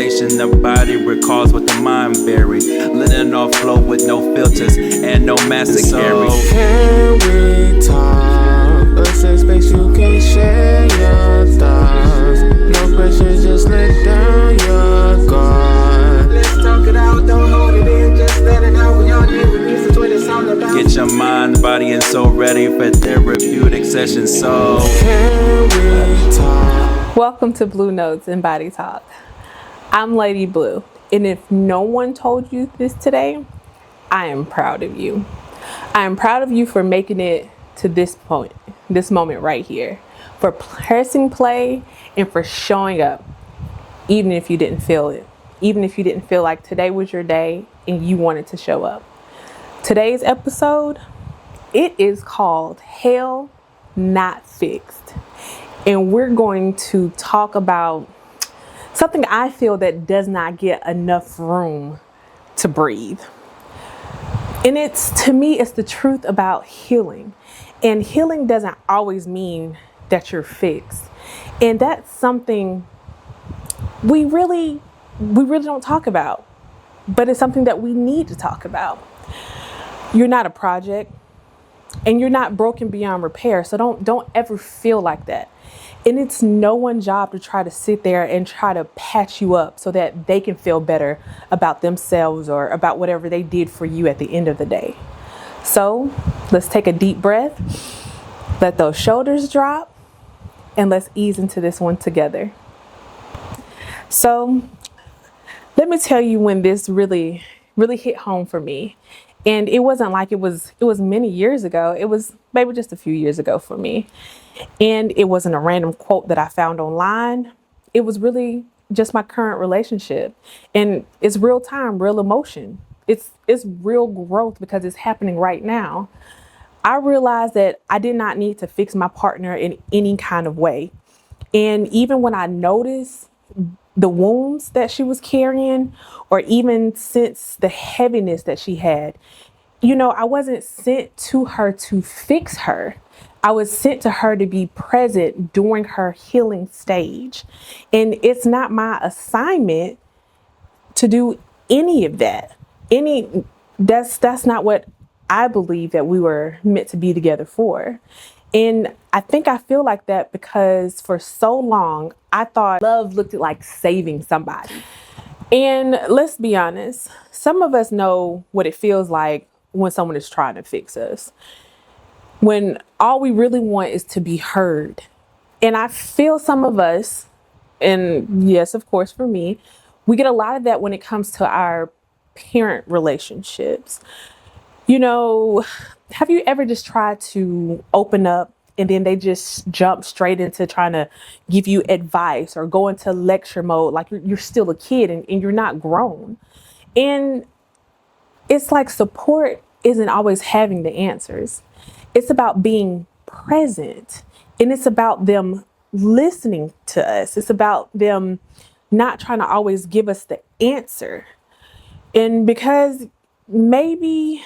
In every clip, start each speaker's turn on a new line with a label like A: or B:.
A: conversation the body recalls what the mind buried. Letting off flow with no filters and no master carry.
B: Can we talk? A safe space you can share your thoughts. No pressure, just let down your guard. Let's talk it out, don't hold it in, just let it out. We all need release, that's what it's all about.
A: Get your mind, body, and soul ready for therapeutic sessions. So
B: can we talk?
C: Welcome to Blu Notes Body Talk. I'm Lady Blue, and if no one told you this today, I am proud of you. I am proud of you for making it to this point, this moment right here, for pressing play and for showing up, even if you didn't feel it, even if you didn't feel like today was your day and you wanted to show up. Today's episode, it is called Hell Not Fixed. And we're going to talk about something I feel that does not get enough room to breathe. And to me, it's the truth about healing. And healing doesn't always mean that you're fixed. And that's something we really don't talk about, but it's something that we need to talk about. You're not a project and you're not broken beyond repair. So don't ever feel like that. And it's no one's job to try to sit there and try to patch you up so that they can feel better about themselves or about whatever they did for you at the end of the day. So let's take a deep breath, let those shoulders drop, and let's ease into this one together. So let me tell you when this really hit home for me. And it wasn't like it was many years ago. It was maybe just a few years ago for me. And it wasn't a random quote that I found online. It was really just my current relationship. And it's real time, real emotion. It's real growth because it's happening right now. I realized that I did not need to fix my partner in any kind of way. And even when I noticed the wounds that she was carrying, or even since the heaviness that she had, I wasn't sent to her to fix her. I was sent to her to be present during her healing stage. And it's not my assignment to do any of that. That's not what I believe that we were meant to be together for. And I think I feel like that because for so long, I thought love looked like saving somebody. And let's be honest, some of us know what it feels like when someone is trying to fix us, when all we really want is to be heard. And I feel some of us, and yes, of course, for me, we get a lot of that when it comes to our parent relationships. Have you ever just tried to open up and then they just jump straight into trying to give you advice or go into lecture mode like you're still a kid and you're not grown? And it's like support isn't always having the answers. It's about being present, and it's about them listening to us. It's about them not trying to always give us the answer. And because maybe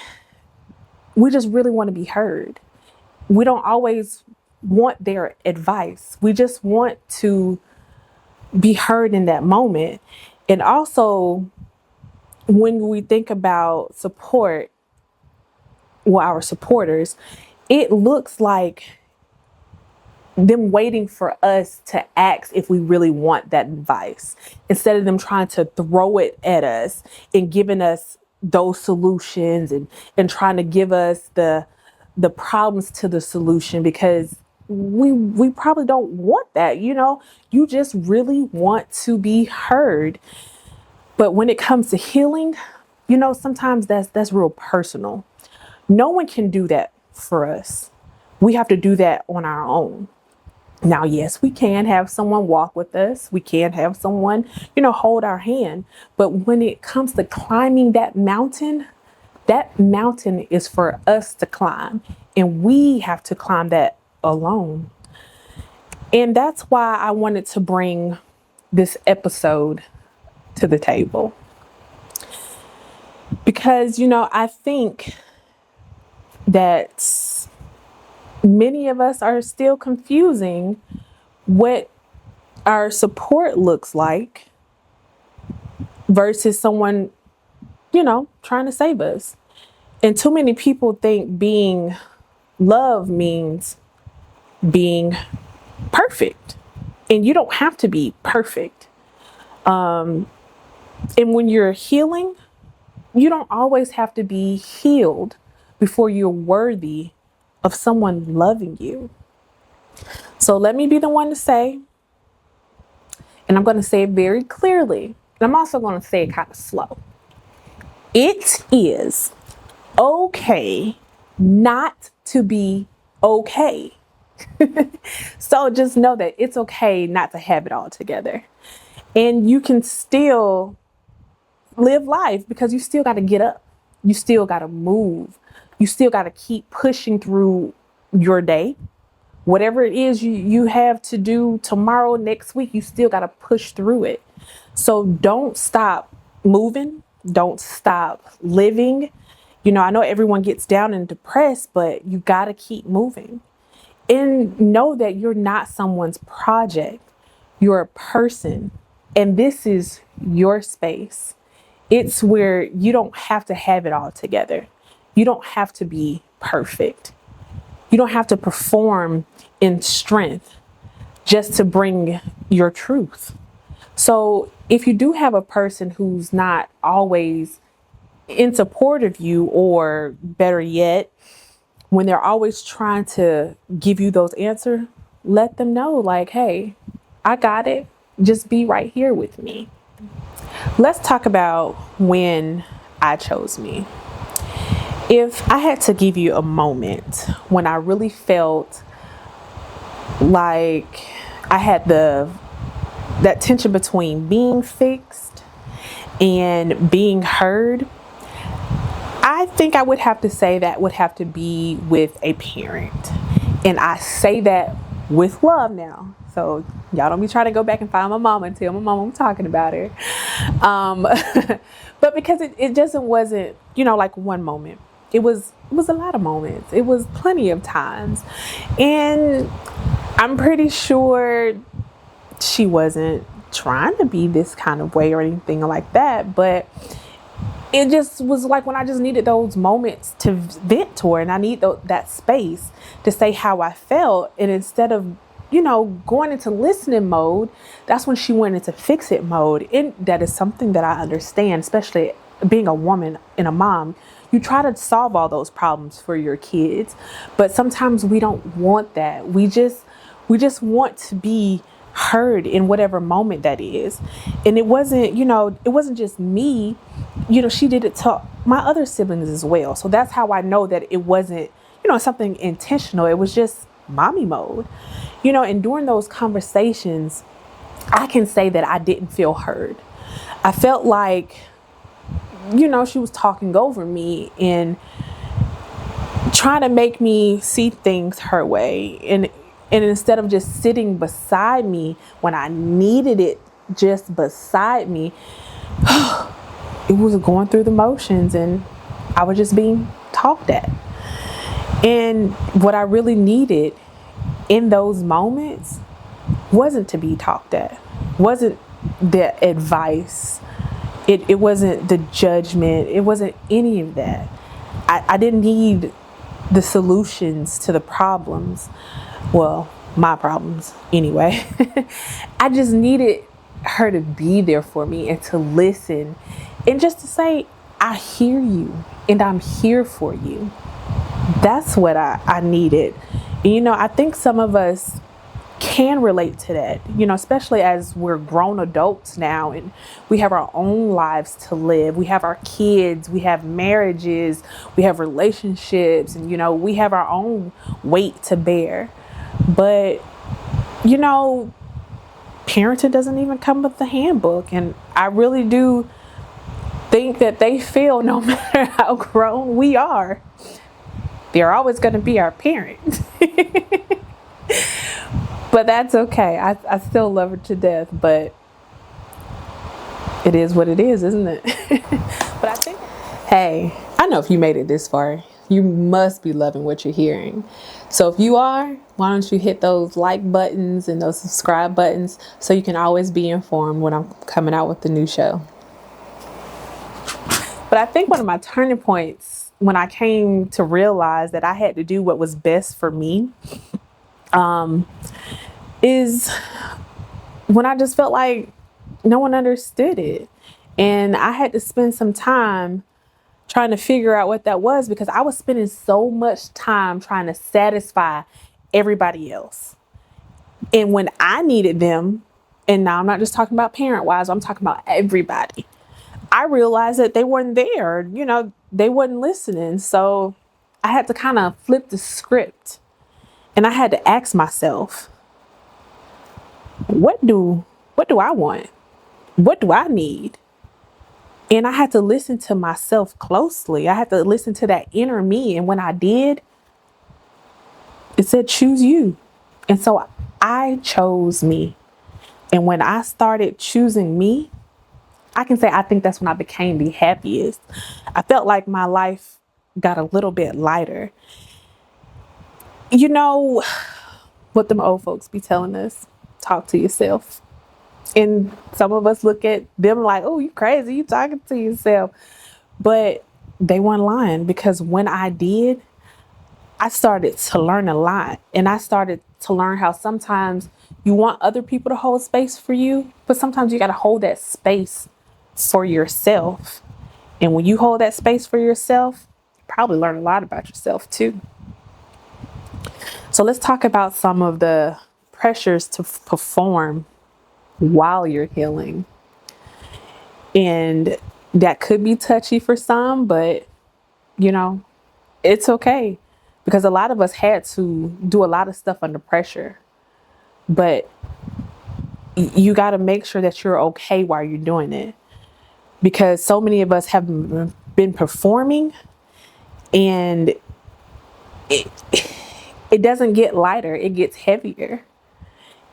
C: we just really want to be heard. We don't always want their advice. We just want to be heard in that moment. And also, when we think about support, our supporters, it looks like them waiting for us to ask if we really want that advice, instead of them trying to throw it at us and giving us those solutions and trying to give us the problems to the solution, because we probably don't want that. You just really want to be heard. But when it comes to healing, sometimes that's real personal. No one can do that for us. We have to do that on our own. Now, yes, we can have someone walk with us. We can have someone, hold our hand. But when it comes to climbing that mountain is for us to climb. And we have to climb that alone. And that's why I wanted to bring this episode to the table. Because, I think that many of us are still confusing what our support looks like versus someone, trying to save us. And too many people think being loved means being perfect. And you don't have to be perfect. And when you're healing, you don't always have to be healed before you're worthy of someone loving you. So let me be the one to say, and I'm going to say it very clearly, and I'm also going to say it kind of slow. It is okay not to be okay. So just know that it's okay not to have it all together. And you can still live life because you still got to get up. You still got to move. You still got to keep pushing through your day. Whatever it is you have to do tomorrow, next week, you still got to push through it. So don't stop moving. Don't stop living. I know everyone gets down and depressed, but you got to keep moving. And know that you're not someone's project. You're a person. And this is your space. It's where you don't have to have it all together. You don't have to be perfect. You don't have to perform in strength just to bring your truth. So if you do have a person who's not always in support of you, or better yet, when they're always trying to give you those answers, let them know, like, hey, I got it. Just be right here with me. Let's talk about when I chose me. If I had to give you a moment when I really felt like I had that tension between being fixed and being heard, I think I would have to say that would have to be with a parent. And I say that with love now. So y'all don't be trying to go back and find my mama and tell my mama I'm talking about her. But because it just wasn't, like one moment. It was a lot of moments. It was plenty of times. And I'm pretty sure she wasn't trying to be this kind of way or anything like that. But it just was like when I just needed those moments to vent to her, and I need that space to say how I felt. And instead of, going into listening mode, that's when she went into fix it mode. And that is something that I understand, especially being a woman and a mom. You try to solve all those problems for your kids, but sometimes we don't want that. We just want to be heard in whatever moment that is. And it wasn't, it wasn't just me. She did it to my other siblings as well. So that's how I know that it wasn't, something intentional. It was just mommy mode, and during those conversations, I can say that I didn't feel heard. I felt like, she was talking over me and trying to make me see things her way. And instead of just sitting beside me when I needed it, just beside me, it was going through the motions and I was just being talked at. And what I really needed in those moments wasn't to be talked at, wasn't the advice. It wasn't the judgment. It wasn't any of that. I didn't need the solutions to the problems. Well, my problems anyway. I just needed her to be there for me and to listen and just to say, I hear you and I'm here for you. That's what I needed. And, I think some of us can relate to that, especially as we're grown adults now and we have our own lives to live. We have our kids, we have marriages, we have relationships, and, we have our own weight to bear. But, parenting doesn't even come with the handbook. And I really do think that they feel no matter how grown we are, they're always going to be our parents. But that's okay. I still love her to death, but it is what it is, isn't it? But I think, hey, I know if you made it this far, you must be loving what you're hearing. So if you are, why don't you hit those like buttons and those subscribe buttons so you can always be informed when I'm coming out with the new show. But I think one of my turning points when I came to realize that I had to do what was best for me is when I just felt like no one understood it. And I had to spend some time trying to figure out what that was because I was spending so much time trying to satisfy everybody else. And when I needed them, and now I'm not just talking about parent wise, I'm talking about everybody. I realized that they weren't there, they wasn't listening. So I had to kind of flip the script and I had to ask myself, what do I want? What do I need? And I had to listen to myself closely. I had to listen to that inner me. And when I did, it said, choose you. And so I chose me. And when I started choosing me, I can say I think that's when I became the happiest. I felt like my life got a little bit lighter. You know what them old folks be telling us? Talk to yourself. And some of us look at them like, oh, you crazy, you talking to yourself. But they weren't lying because when I did, I started to learn a lot. And I started to learn how sometimes you want other people to hold space for you, but sometimes you got to hold that space for yourself. And when you hold that space for yourself, you probably learn a lot about yourself too. So let's talk about some of the pressures to perform while you're healing. And that could be touchy for some, but it's okay because a lot of us had to do a lot of stuff under pressure. But you got to make sure that you're okay while you're doing it because so many of us have been performing and it doesn't get lighter, it gets heavier.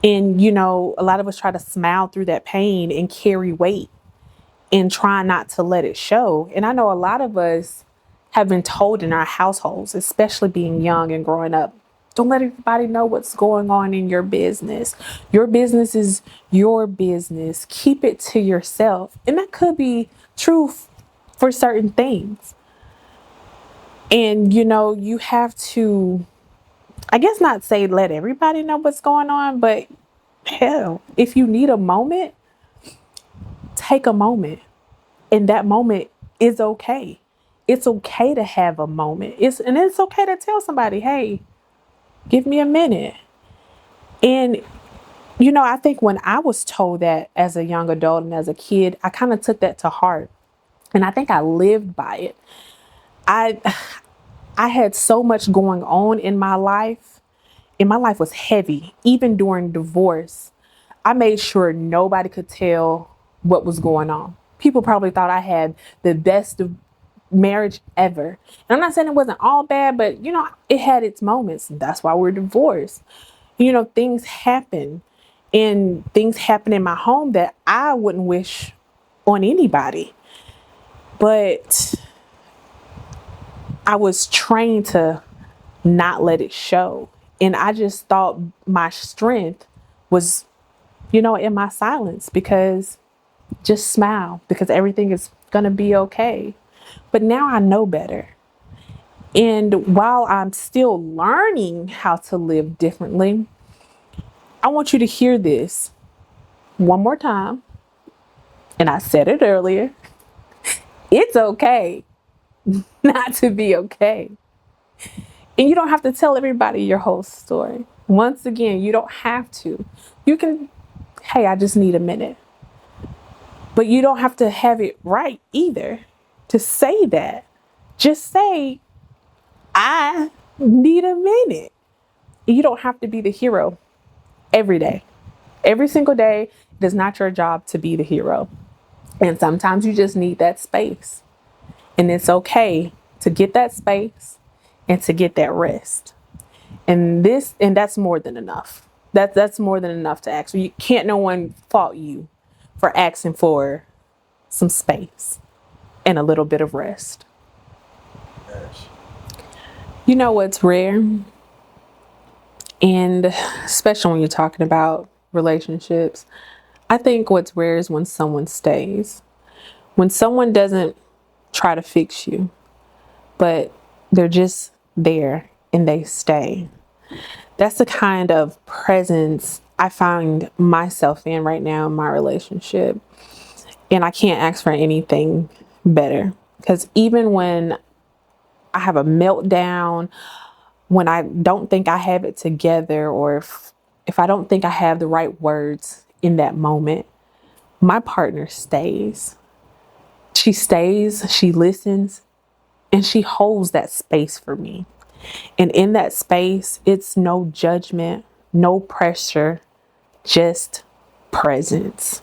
C: And, a lot of us try to smile through that pain and carry weight and try not to let it show. And I know a lot of us have been told in our households, especially being young and growing up, don't let everybody know what's going on in your business. Your business is your business. Keep it to yourself. And that could be true for certain things. And, you have to, I guess not say let everybody know what's going on, but hell, if you need a moment, take a moment. And that moment is okay. It's okay to have a moment. It's okay to tell somebody, hey, give me a minute. And, I think when I was told that as a young adult and as a kid, I kind of took that to heart. And I think I lived by it. I had so much going on in my life. And my life was heavy. Even during divorce, I made sure nobody could tell what was going on. People probably thought I had the best of marriage ever. And I'm not saying it wasn't all bad, but it had its moments. That's why we're divorced. Things happen and things happen in my home that I wouldn't wish on anybody. But I was trained to not let it show. And I just thought my strength was, in my silence because just smile because everything is going to be okay. But now I know better. And while I'm still learning how to live differently, I want you to hear this one more time. And I said it earlier. It's okay not to be okay. And you don't have to tell everybody your whole story. Once again, you don't have to. You can, hey, I just need a minute. But you don't have to have it right either to say that. Just say, I need a minute. You don't have to be the hero every day. Every single day, it is not your job to be the hero. And sometimes you just need that space. And it's okay to get that space and to get that rest. And that's more than enough. That's more than enough to ask. You can't no one fault you for asking for some space and a little bit of rest. You know what's rare? And especially when you're talking about relationships, I think what's rare is when someone stays. When someone doesn't try to fix you, but they're just there and they stay. That's the kind of presence I find myself in right now in my relationship. And I can't ask for anything better, because even when I have a meltdown, when I don't think I have it together, or if I don't think I have the right words in that moment, my partner stays. She stays, she listens, and she holds that space for me. And in that space, it's no judgment, no pressure, just presence.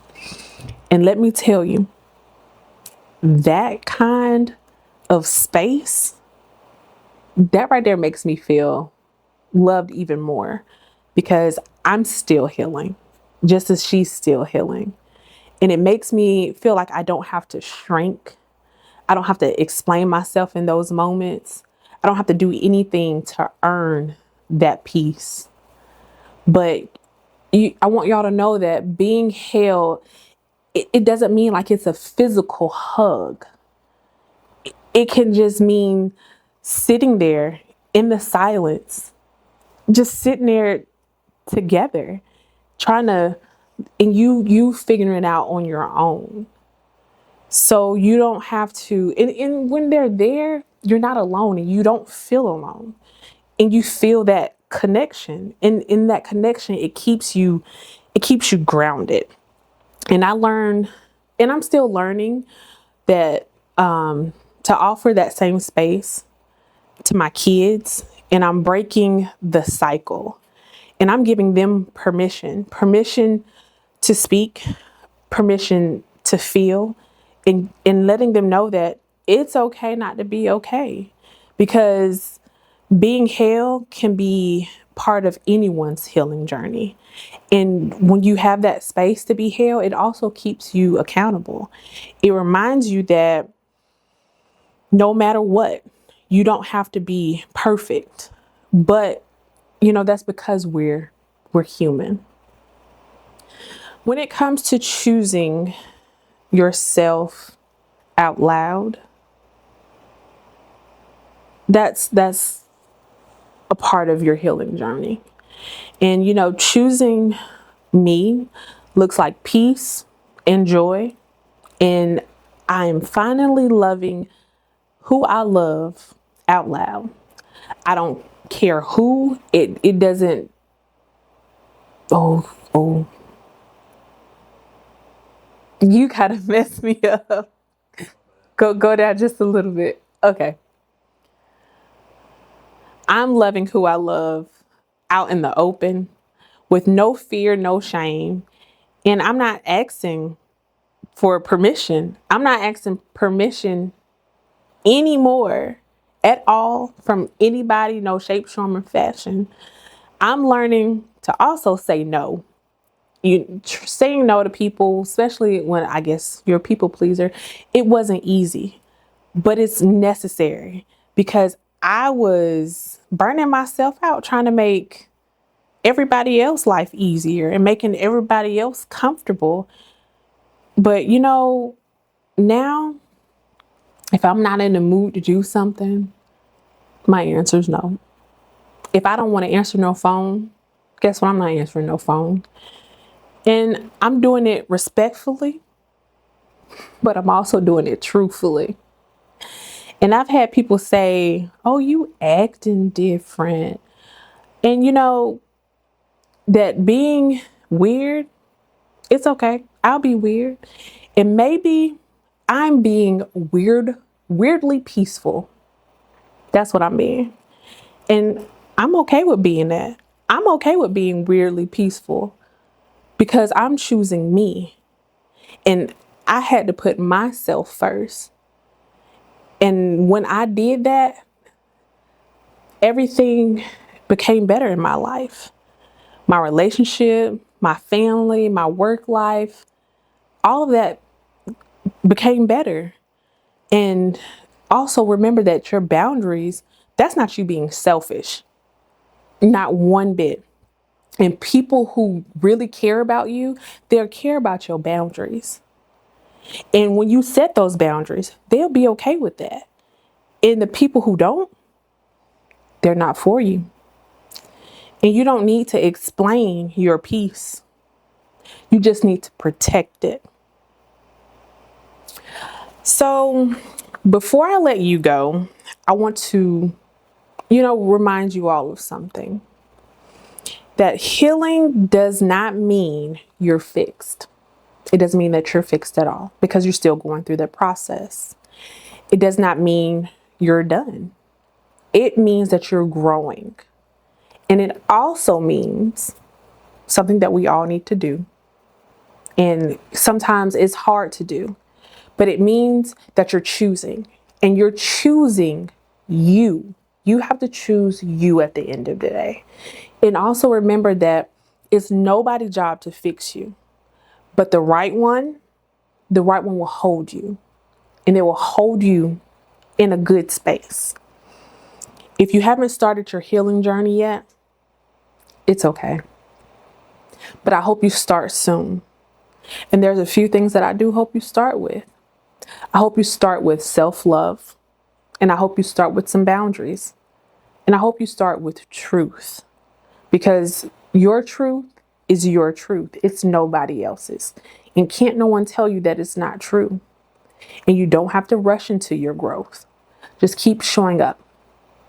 C: And let me tell you, that kind of space, that right there makes me feel loved even more, because I'm still healing, just as she's still healing. And it makes me feel like I don't have to shrink. I don't have to explain myself in those moments. I don't have to do anything to earn that peace. But I want y'all to know that being held, it doesn't mean like it's a physical hug. It can just mean sitting there in the silence, just sitting there together, trying to, and you figuring it out on your own. So you don't have to, and when they're there, you're not alone and you don't feel alone. And you feel that connection. And in that connection, it keeps you grounded. And I learned, and I'm still learning that to offer that same space to my kids, and I'm breaking the cycle. And I'm giving them permission to speak, permission to feel, and letting them know that it's okay not to be okay. Because being held can be part of anyone's healing journey. And when you have that space to be held, it also keeps you accountable. It reminds you that no matter what, you don't have to be perfect. But, that's because we're human. When it comes to choosing yourself out loud, that's a part of your healing journey. And choosing me looks like peace and joy. And I am finally loving who I love out loud. I don't care who. It doesn't. Oh. You kind of messed me up. Go down just a little bit. Okay. I'm loving who I love out in the open with no fear, no shame. And I'm not asking for permission. I'm not asking permission anymore at all from anybody, no shape, form, or fashion. I'm learning to also say no. Saying no to people, especially when I guess you're a people pleaser, it wasn't easy, but it's necessary, because I was burning myself out trying to make everybody else's life easier and making everybody else comfortable. But now if I'm not in the mood to do something, my answer is no. If I don't want to answer no phone, guess what? I'm not answering no phone. And I'm doing it respectfully, but I'm also doing it truthfully. And I've had people say, "Oh, you acting different." And that being weird, it's okay. I'll be weird. And maybe I'm being weirdly peaceful. That's what I'm being. And I'm okay with being that. I'm okay with being weirdly peaceful, because I'm choosing me. And I had to put myself first. And when I did that, everything became better in my life. My relationship, my family, my work life, all of that became better. And also remember that your boundaries, that's not you being selfish. Not one bit. And people who really care about you, they'll care about your boundaries. And when you set those boundaries, they'll be okay with that. And the people who don't, they're not for you. And you don't need to explain your peace. You just need to protect it. So before I let you go, I want to, remind you all of something. That healing does not mean you're fixed. It doesn't mean that you're fixed at all because you're still going through that process. It does not mean you're done. It means that you're growing. And it also means something that we all need to do. And sometimes it's hard to do, but it means that you're choosing, and you're choosing you. You have to choose you at the end of the day. And also remember that it's nobody's job to fix you, but the right one will hold you, and it will hold you in a good space. If you haven't started your healing journey yet, it's okay. But I hope you start soon. And there's a few things that I do hope you start with. I hope you start with self-love. And I hope you start with some boundaries. And I hope you start with truth. Because your truth is your truth. It's nobody else's. And can't no one tell you that it's not true. And you don't have to rush into your growth. Just keep showing up.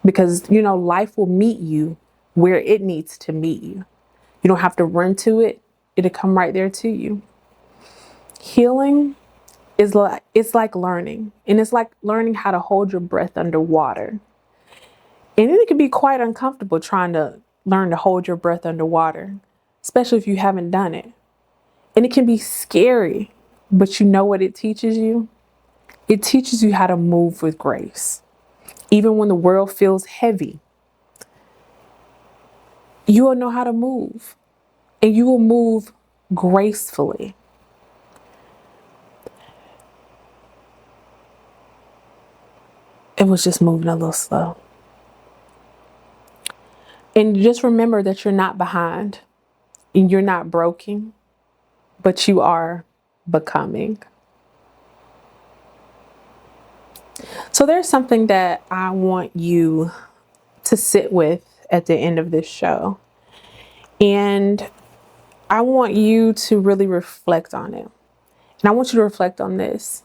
C: Because, life will meet you where it needs to meet you. You don't have to run to it. It'll come right there to you. Healing is like learning. And it's like learning how to hold your breath underwater. And it can be quite uncomfortable trying to learn to hold your breath underwater, especially if you haven't done it. And it can be scary, but you know what it teaches you? It teaches you how to move with grace. Even when the world feels heavy, you will know how to move, and you will move gracefully. It was just moving a little slow. And just remember that you're not behind and you're not broken, but you are becoming. So there's something that I want you to sit with at the end of this show. And I want you to really reflect on it. And I want you to reflect on this.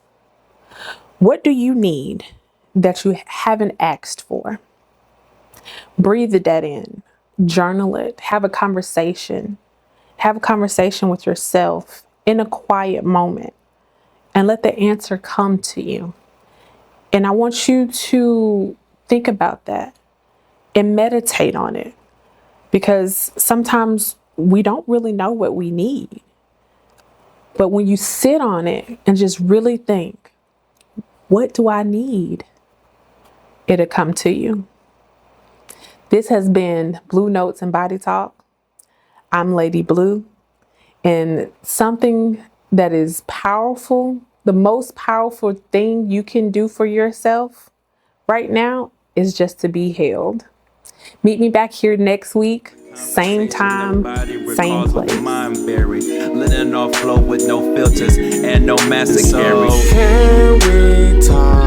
C: What do you need that you haven't asked for? Breathe that in. Journal it. Have a conversation. Have a conversation with yourself in a quiet moment. And let the answer come to you. And I want you to think about that and meditate on it. Because sometimes we don't really know what we need. But when you sit on it and just really think, what do I need? It'll come to you. This has been Blu Notes and Body Talk. I'm Lady Blue. And something that is powerful, the most powerful thing you can do for yourself right now is just to be held. Meet me back here next week. Same time, same place.
A: Mind buried, letting off flow with no filters and no mask to carry.
B: So can we talk?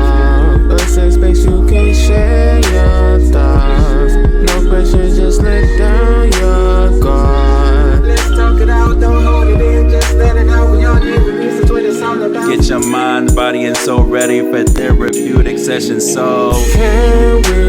B: A safe space you can share your thoughts. No pressure, just let down your guard. Let's talk it out, don't hold it in, just let it out. We all need release, that's what it's all about.
A: Get your mind, body, and soul ready for therapeutic sessions. So
B: can we